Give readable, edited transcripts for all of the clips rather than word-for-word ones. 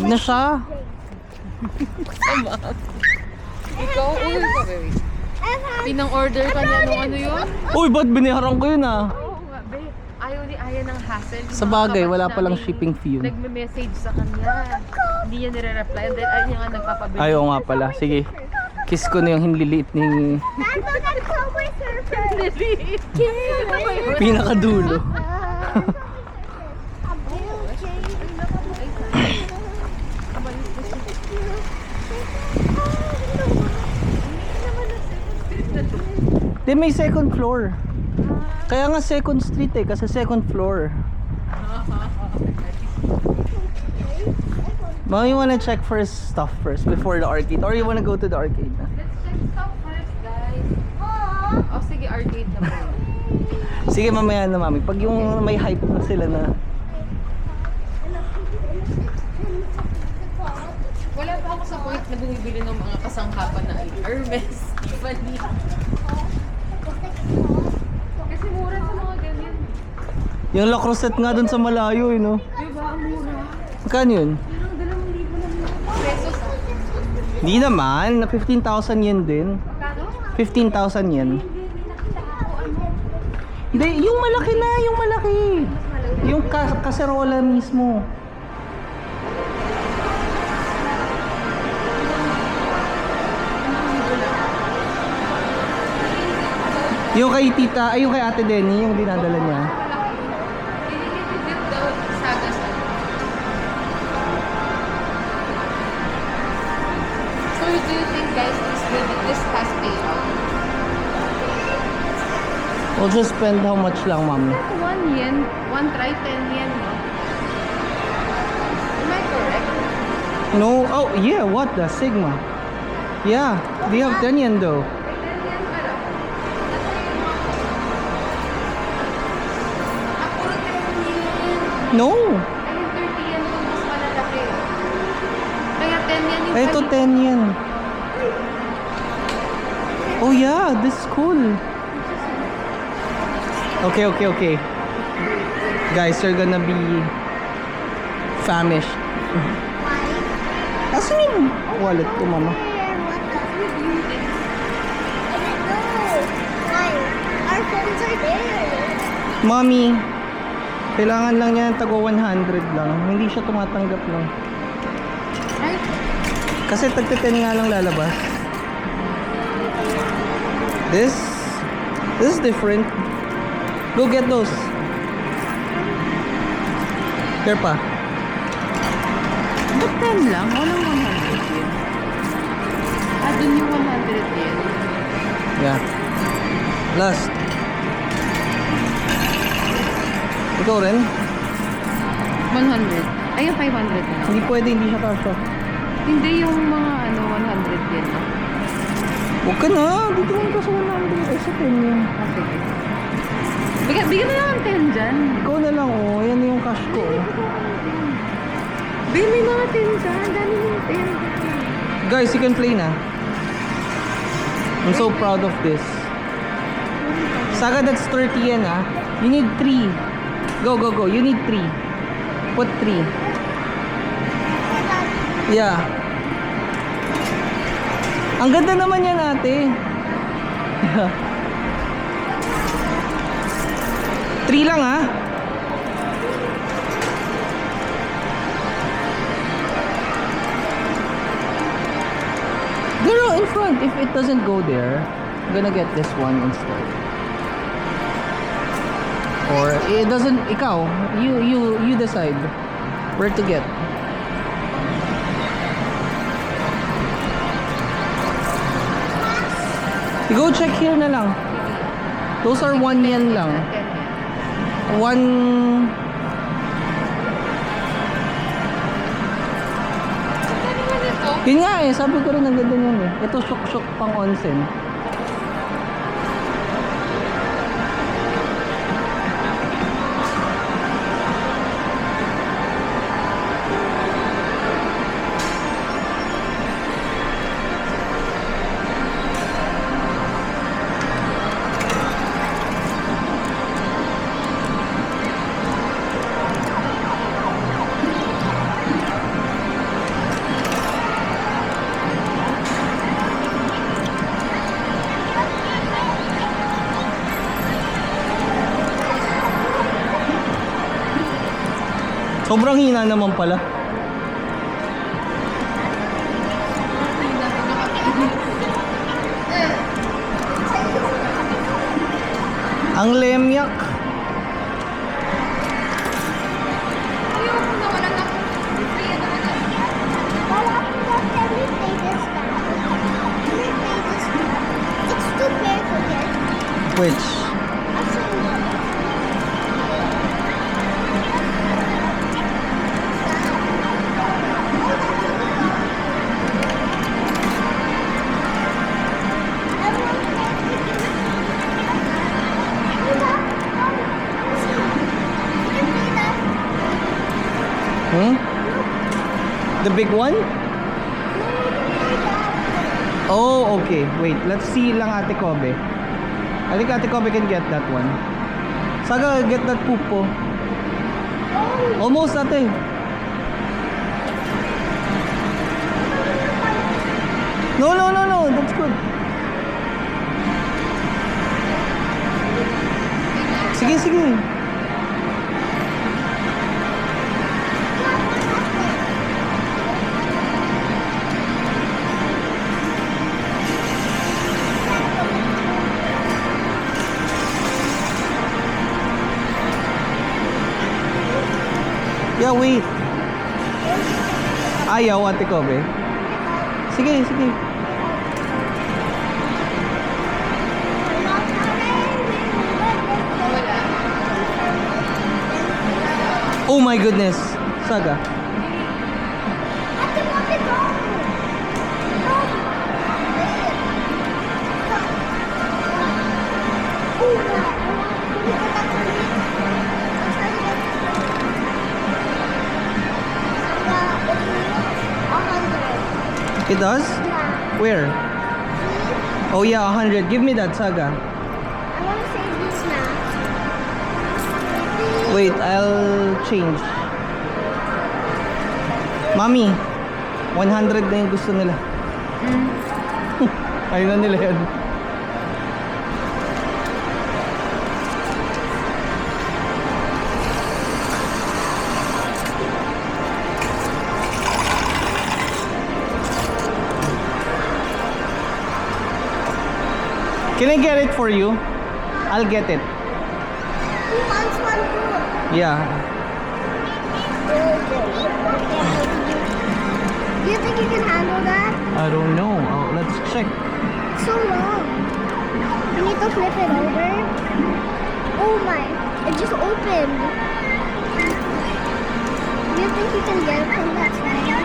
na siya. Ikaw, uy, wait. Pinang-order ka niya nung ano yun? Uy, ba't biniharan ko yun ah? Oo nga, babe. Ayaw ni Aya ng hassle. Yung Sa mga bagay, kabatch wala palang namin shipping fee yun. Nagme-message sa kanya. Hindi niya nire-reply. And then, ayun niya nga nagpapabili. Ayaw nga pala. Sige. Kiss ko na yung hinliliit ni pinakadulo. Di may second floor. Kaya nga second street eh, kasi second floor. Mom, you wanna check first stuff first before the arcade? Or you wanna go to the arcade na? Let's check stuff first, guys. Oh, sige, arcade na po. Sige, mamaya na mami. Pag yung may hype na sila na. Wala pa ako sa point na bumibili ng mga kasangkapan na Hermes, Tiffany. Kasi mura sa mga ganyan. Yung La Crosette nga dun sa malayo eh, no? Diba, ang mura? Magkano yun? Parang 2,000 lang pesos. Hindi naman, na 15,000 yen din. Kano? 15,000 yen. Hindi, yung malaki na, yung malaki. Yung kaserola mismo. Yung kay tita, ay yung kay ate Denny, yung dinadala niya. Dinigit daw saga sa. So do you think guys this has paid out? We'll just spend how much lang, mami? 1 yen, 1 try 10 yen, no? Am I correct? No, oh yeah, what the Sigma? Yeah, they have 10 yen though. 10 yen para. Puro 10 yen. No, Ayun, 30 yen kung mas malalaki. Kaya 10 yen yung ito paligid. 10 yen. Oh yeah, this is cool. Okay, okay, okay. Guys, you're gonna be famished. Asan yung wallet ko, mama? Our phones are there. Mommy, kailangan lang niya ng tago 100 lang. Hindi siya tumatanggap lang. Ay, Kasi tagtiten nga lang lalabas. This is different. Go get those. Here pa. ba't 10 lang? Walang 100 yen. Ah, dun yung 100 yen. Yeah. Last. Ikaw rin? 100. Ay, yung 500 na lang. Hindi pwede, hindi siya kasha. Hindi yung mga 100 yen. Ah, Huwag ka na. Dito lang ka sa 100. Ay, sa 10 yun. sige. Bigyan mo lang ng 10 dyan. Ikaw na lang, oh. Yan na yung cash ko, oh. May mga 10 dyan. Dami yung 10. Guys, you can play na. I'm so proud of this. Saga, that's 30 yen, ah. You need 3. Go, go, go. You need 3. Put 3. Yeah. Ang ganda naman yan, ate. 3 lang, ah. Girl, in front. If it doesn't go there, I'm gonna get this one instead. Or it doesn't. Ikaw, you decide where to get. Go check here na lang. Those are 1 yen lang. 1. Yun nga eh, sabi ko rin ang ganda niyan eh. Ito syok-syok pang onsen. Sobrang hina naman pala. Ang lemyak. Ayoko na, wala na akong free na wala. Can we play this now? Can we play this now? It's too painful, yes? Which? I'll show you. Hmm? The big one? Oh, okay. Wait, let's see lang Ate Kobe. I think Ate Kobe can get that one. Saga, get that poop po. Almost, ate. No, no, no, no. That's good. Sige, sige. Yeah, wait. Ayaw, Ate Kobe. Sige, sige. Oh my goodness. Saga. It does? Yeah. Where? Oh yeah, 100. Give me that, Saga. I want to save this now. Wait, I'll change. Mami, 100 na yung gusto nila. Ayun na nila yan. Can I get it for you? I'll get it. Who wants one too? Yeah. Do you think you can handle that? I don't know. Let's check. It's so long. You need to flip it over. Oh my, it just opened. Do you think you can get it from that side?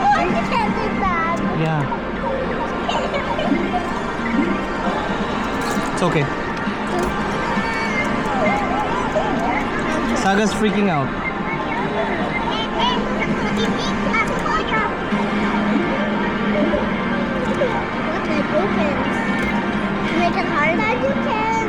Oh, you can't do that. Yeah. It's okay. Saga's freaking out. What it opens? Make it harder. You can.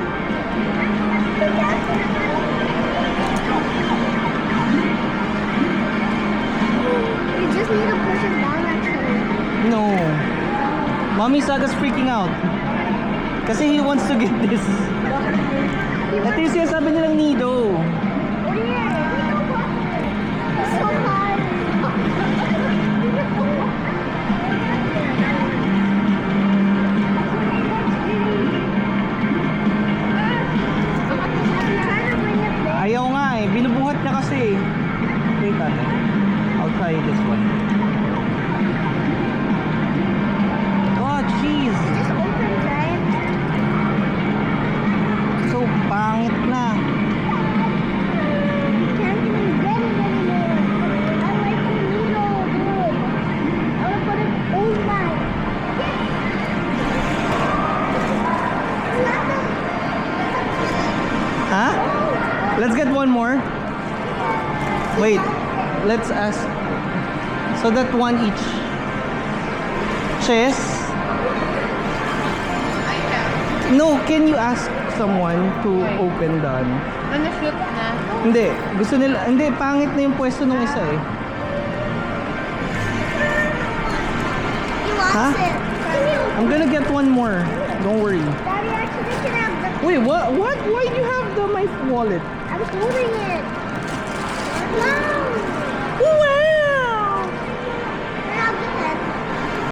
You just need to push it down actually. No. Mommy, Saga's freaking out. Kasi he wants to get this. Ito yung sinasabi nilang nido. It's so hard. Ayaw nga eh. Binubuhat niya kasi. Wait, ate. I'll try this one. Oh, jeez. Just opens, right? So, pangit na. Can't even get it anymore. I like the needle, dude. I want to put it. Oh my. Huh? Let's get one more. Wait. Let's ask. So that one each. Chess? No, can you ask someone to open the ano? Na-shoot na. Hindi, gusto nila, hindi, pangit na yung pwesto nung isa eh. He wants Huh? it. I'm gonna get one more. Don't worry. Daddy actually can have the. Wait, what? What? Why do you have my wallet? I was holding it. Mom!